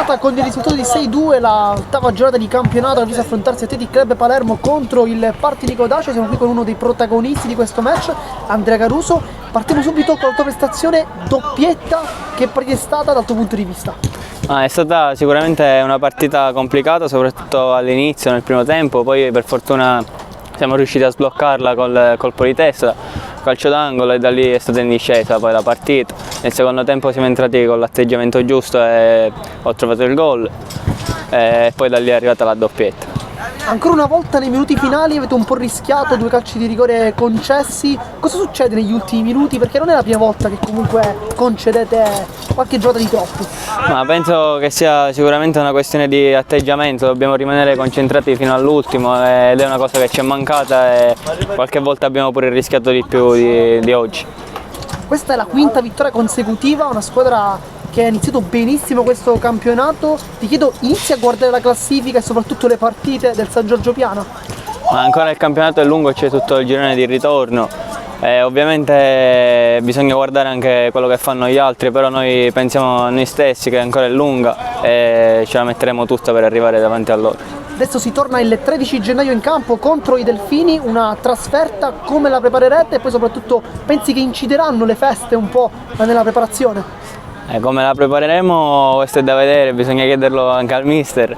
terminata con il risultato di 6-2 l'ottava giornata di campionato, ha visto affrontarsi Athletic Club Palermo contro il Partinico Dacia. Siamo qui con uno dei protagonisti di questo match, Andrea Caruso. Partiamo subito con la tua prestazione doppietta, che partita è stata dal tuo punto di vista? È stata sicuramente una partita complicata, soprattutto all'inizio, nel primo tempo, poi per fortuna siamo riusciti a sbloccarla col colpo di testa, calcio d'angolo, e da lì è stata in discesa poi la partita. Nel secondo tempo siamo entrati con l'atteggiamento giusto e ho trovato il gol, e poi da lì è arrivata la doppietta. Ancora una volta nei minuti finali avete un po' rischiato, 2 calci di rigore concessi. Cosa succede negli ultimi minuti? Perché non è la prima volta che comunque concedete qualche giocata di troppo. Ma penso che sia sicuramente una questione di atteggiamento, dobbiamo rimanere concentrati fino all'ultimo ed è una cosa che ci è mancata e qualche volta abbiamo pure rischiato di più di oggi. Questa è la quinta vittoria consecutiva, una squadra che ha iniziato benissimo questo campionato. Ti chiedo, inizi a guardare la classifica e soprattutto le partite del San Giorgio Piana? Ma ancora il campionato è lungo e c'è tutto il girone di ritorno. Ovviamente bisogna guardare anche quello che fanno gli altri, però noi pensiamo a noi stessi che ancora è lunga e ce la metteremo tutta per arrivare davanti a loro. Adesso si torna il 13 gennaio in campo contro i Delfini, una trasferta, come la preparerete? E poi soprattutto pensi che incideranno le feste un po' nella preparazione? Come la prepareremo questo è da vedere, bisogna chiederlo anche al mister,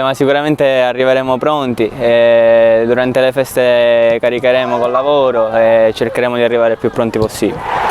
ma sicuramente arriveremo pronti, durante le feste caricheremo col lavoro e cercheremo di arrivare il più pronti possibile.